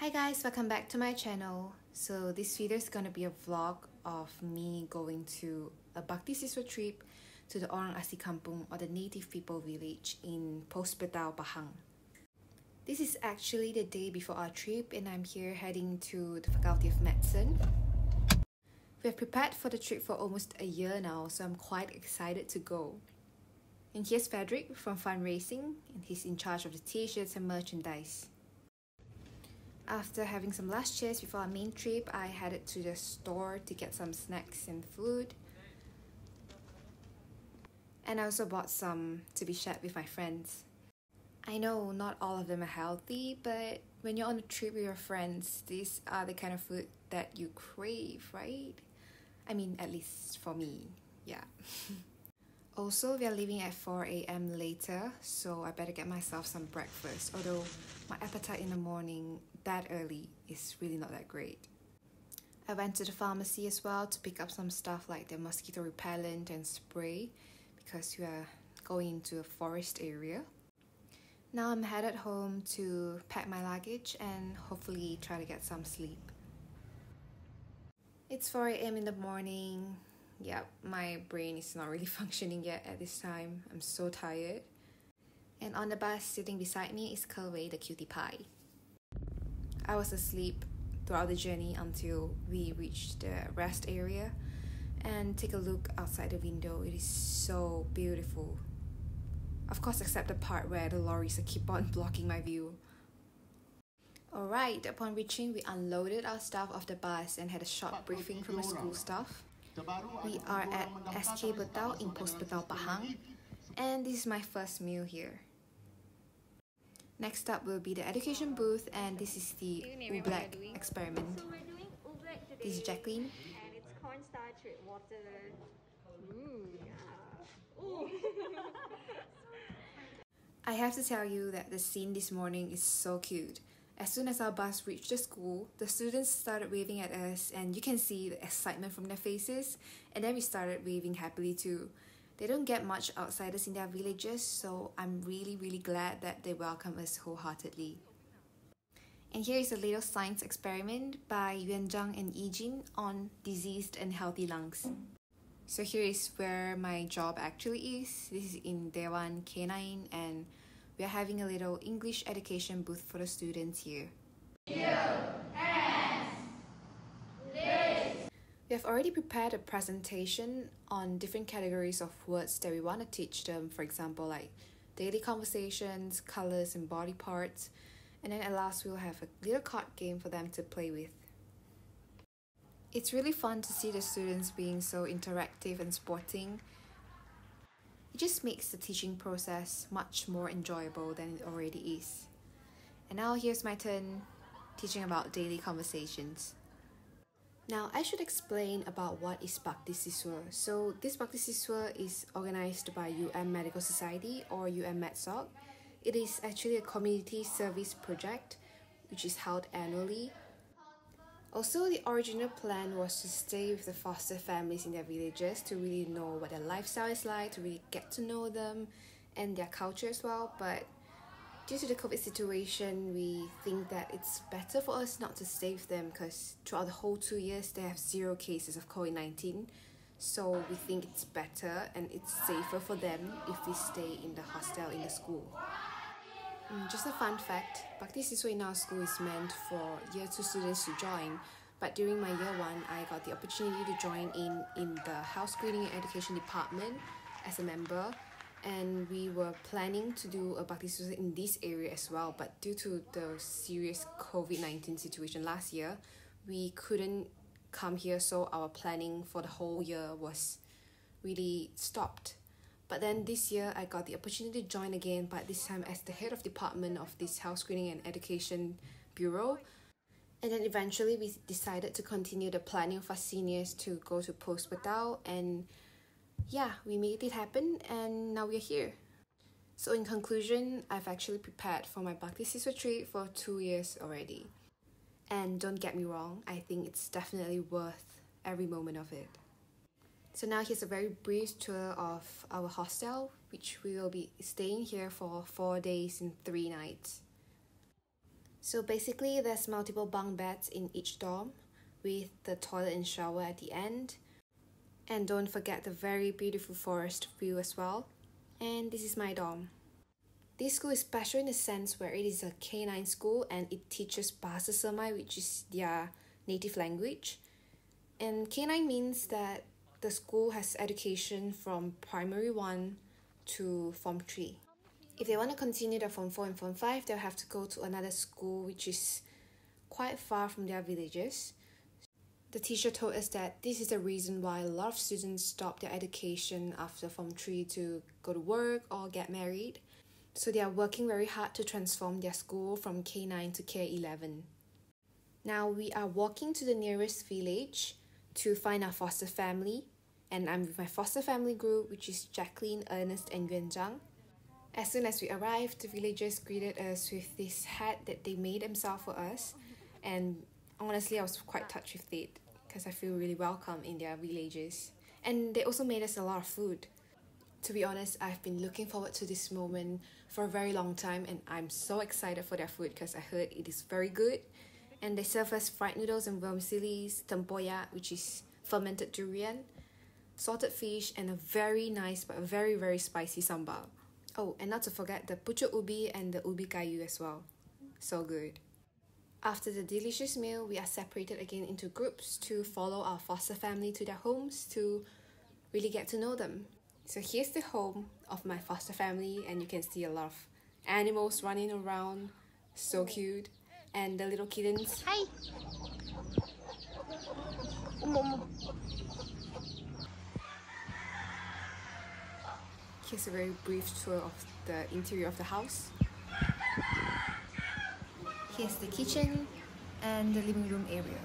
Hi guys, welcome back to my channel. So this video is gonna be a vlog of me going to a Baktisiswa trip to the Orang Asli Kampung, or the native people village in Betau, Pahang. This is actually the day before our trip and I'm here heading to the Faculty of Medicine. We have prepared for the trip for almost a year now, so I'm quite excited to go. And here's Frederick from fundraising, and he's in charge of the t-shirts and merchandise. After having some last cheers before our main trip, I headed to the store to get some snacks and food. And I also bought some to be shared with my friends. I know not all of them are healthy, but when you're on a trip with your friends, these are the kind of food that you crave, right? I mean, at least for me, yeah. Also, we are leaving at 4 a.m. later, so I better get myself some breakfast, although my appetite in the morning that early is really not that great. I went to the pharmacy as well to pick up some stuff like the mosquito repellent and spray because we are going into a forest area. Now I'm headed home to pack my luggage and hopefully try to get some sleep. It's 4 a.m. in the morning. Yep, my brain is not really functioning yet at this time. I'm so tired. And on the bus sitting beside me is Hui Wei, the cutie pie. I was asleep throughout the journey until we reached the rest area. And take a look outside the window. It is so beautiful. Of course, except the part where the lorries keep on blocking my view. Alright, upon reaching, we unloaded our stuff off the bus and had a short briefing from the school staff. We are at SK Betau in Betau, Pahang, and this is my first meal here. Next up will be the education booth, and this is the Black experiment. So we're doing Black today. This is Jaclyn. And it's cornstarch with water. Ooh, yeah. Ooh. I have to tell you that the scene this morning is so cute. As soon as our bus reached the school, the students started waving at us and you can see the excitement from their faces, and then we started waving happily too. They don't get much outsiders in their villages, so I'm really glad that they welcome us wholeheartedly. And here is a little science experiment by Wei Zhen and Ezra on diseased and healthy lungs. So here is where my job actually is. This is in Dewan K9 and we are having a little English education booth for the students here. We have already prepared a presentation on different categories of words that we want to teach them, for example like daily conversations, colours and body parts, and then at last we'll have a little card game for them to play with. It's really fun to see the students being so interactive and sporting. It just makes the teaching process much more enjoyable than it already is. And now here's my turn teaching about daily conversations. Now I should explain about what is Baktisiswa. So this Baktisiswa is organized by UM Medical Society or UM MEDSOC. It is actually a community service project which is held annually. Also, the original plan was to stay with the foster families in their villages to really know what their lifestyle is like, to really get to know them and their culture as well. But due to the COVID situation, we think that it's better for us not to stay with them because throughout the whole 2 years, they have 0 cases of COVID-19. So we think it's better and it's safer for them if we stay in the hostel in the school. Just a fun fact, Baktisiswa in our school is meant for year 2 students to join, but during my year 1, I got the opportunity to join in the house screening and education department as a member, and we were planning to do a Baktisiswa in this area as well, but due to the serious COVID-19 situation last year, we couldn't come here, so our planning for the whole year was really stopped. But then this year, I got the opportunity to join again, but this time as the head of department of this house screening and education bureau. And then eventually we decided to continue the planning of our seniors to go to Betau, and yeah, we made it happen and now we're here. So in conclusion, I've actually prepared for my Baktisiswa trip for 2 years already. And don't get me wrong, I think it's definitely worth every moment of it. So now here's a very brief tour of our hostel, which we will be staying here for 4 days and 3 nights. So basically, there's multiple bunk beds in each dorm with the toilet and shower at the end. And don't forget the very beautiful forest view as well. And this is my dorm. This school is special in the sense where it is a K9 school and it teaches Bahasa Semai, which is their native language. And K9 means that the school has education from primary 1 to Form 3. If they want to continue their Form 4 and Form 5, they'll have to go to another school which is quite far from their villages. The teacher told us that this is the reason why a lot of students stop their education after Form 3 to go to work or get married. So they are working very hard to transform their school from K9 to K11. Now we are walking to the nearest village to find our foster family, and I'm with my foster family group, which is Jaclyn, Ernest and Wei Zhen. As soon as we arrived, the villagers greeted us with this hat that they made themselves for us, and honestly I was quite touched with it because I feel really welcome in their villages. And they also made us a lot of food. To be honest, I've been looking forward to this moment for a very long time, and I'm so excited for their food because I heard it is very good. And they serve us fried noodles and vermicelli, tempoyak, which is fermented durian, salted fish, and a very nice but very, very spicy sambal. Oh, and not to forget the pucuk ubi and the ubi kayu as well. So good. After the delicious meal, we are separated again into groups to follow our foster family to their homes to really get to know them. So here's the home of my foster family, and you can see a lot of animals running around, so cute, and the little kittens. Hi! Here's a very brief tour of the interior of the house. Here's the kitchen and the living room area.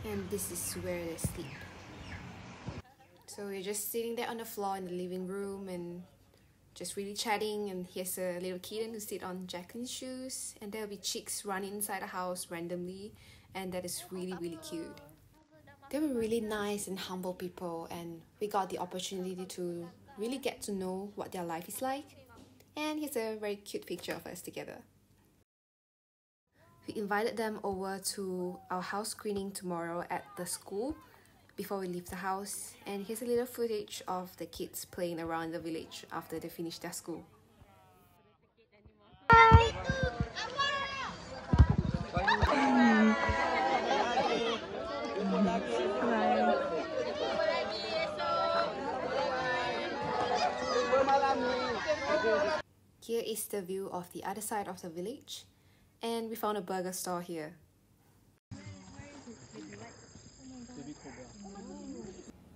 And this is where they sleep. So we're just sitting there on the floor in the living room and just really chatting, and here's a little kitten who sit on Jaclyn's shoes, and there'll be chicks running inside the house randomly, and that is really, really cute. They were really nice and humble people, and we got the opportunity to really get to know what their life is like. And here's a very cute picture of us together. We invited them over to our house screening tomorrow at the school before we leave the house, and here's a little footage of the kids playing around the village after they finish their school. Here is the view of the other side of the village, and we found a burger store here.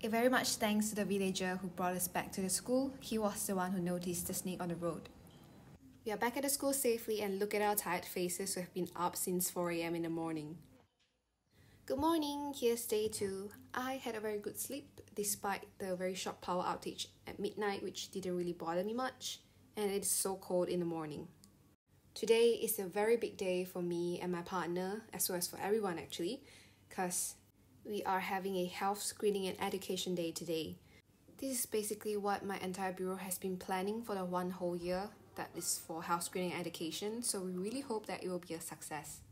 A very much thanks to the villager who brought us back to the school. He was the one who noticed the snake on the road. We are back at the school safely, and look at our tired faces who have been up since 4 AM in the morning. Good morning, here's day 2. I had a very good sleep despite the very short power outage at midnight, which didn't really bother me much, and it's so cold in the morning. Today is a very big day for me and my partner, as well as for everyone actually, because we are having a health screening and education day today. This is basically what my entire bureau has been planning for the 1 whole year, that is for health screening and education, so we really hope that it will be a success.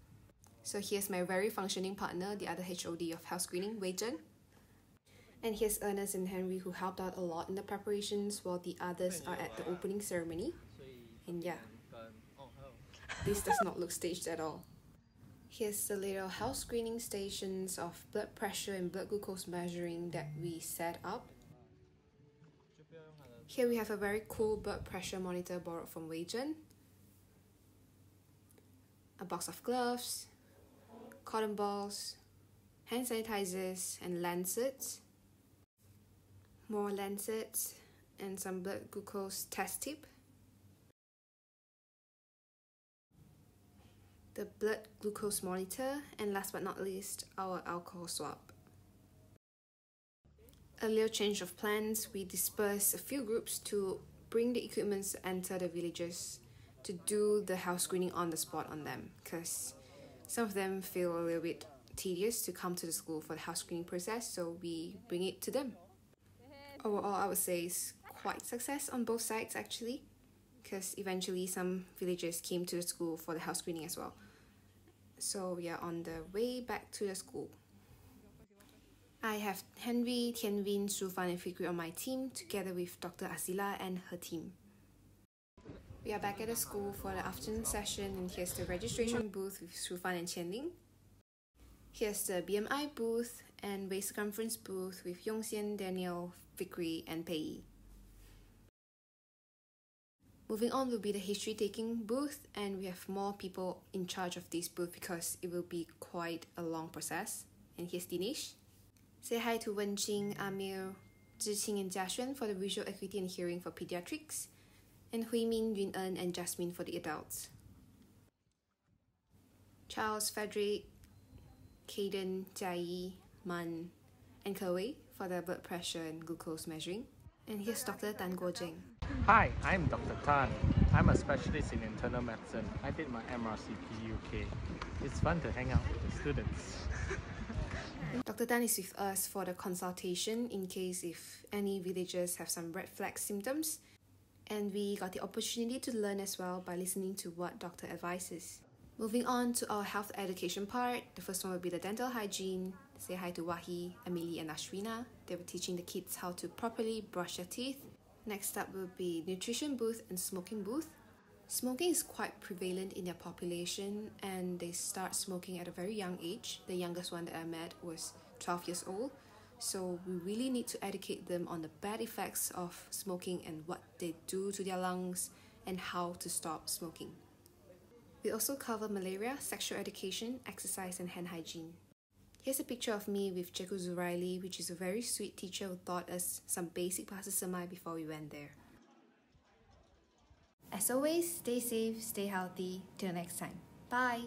So here's my very functioning partner, the other HOD of health screening, Wei Zhen. And here's Ernest and Henry, who helped out a lot in the preparations while the others are at the opening ceremony. And yeah, this does not look staged at all. Here's the little health screening stations of blood pressure and blood glucose measuring that we set up. Here we have a very cool blood pressure monitor borrowed from Wei Zhen, a box of gloves, cotton balls, hand sanitizers and lancets, more lancets, and some blood glucose test tip, the blood glucose monitor, and last but not least, our alcohol swab. A little change of plans, we dispersed a few groups to bring the equipment to enter the villages to do the health screening on the spot on them, because some of them feel a little bit tedious to come to the school for the health screening process, so we bring it to them. Overall, I would say it's quite success on both sides actually. because eventually some villagers came to the school for the house cleaning as well. So we are on the way back to the school. I have Henry, Tianvin, Sufan and Fikri on my team together with Dr. Asila and her team. We are back at the school for the afternoon session, and here's the registration booth with Sufan and Qianling. Here's the BMI booth and waist circumference booth with Yongxian, Daniel, Fikri and Pei. Moving on will be the history taking booth, and we have more people in charge of this booth because it will be quite a long process. And here's Dinesh. Say hi to Wenqing, Amir, Zhiqing and Jaclyn for the visual acuity and hearing for pediatrics, and Hui Min, Yun and Jasmine for the adults. Charles, Frederick, Caden, Jia Yee, Man, and Wei for the blood pressure and glucose measuring. And here's Dr. Tan Guo Jeng. Hi, I'm Dr. Tan. I'm a specialist in internal medicine. I did my MRCP UK. It's fun to hang out with the students. Dr. Tan is with us for the consultation in case if any villagers have some red flag symptoms. And we got the opportunity to learn as well by listening to what doctor advises. Moving on to our health education part, the first one will be the dental hygiene. Say hi to Wahi, Amelie and Ashwina. They were teaching the kids how to properly brush their teeth. Next up will be nutrition booth and smoking booth. Smoking is quite prevalent in their population and they start smoking at a very young age. The youngest one that I met was 12 years old. So we really need to educate them on the bad effects of smoking and what they do to their lungs and how to stop smoking. We also cover malaria, sexual education, exercise and hand hygiene. Here's a picture of me with Jeku Zuraili, which is a very sweet teacher who taught us some basic Bahasa Semai before we went there. As always, stay safe, stay healthy. Till next time. Bye!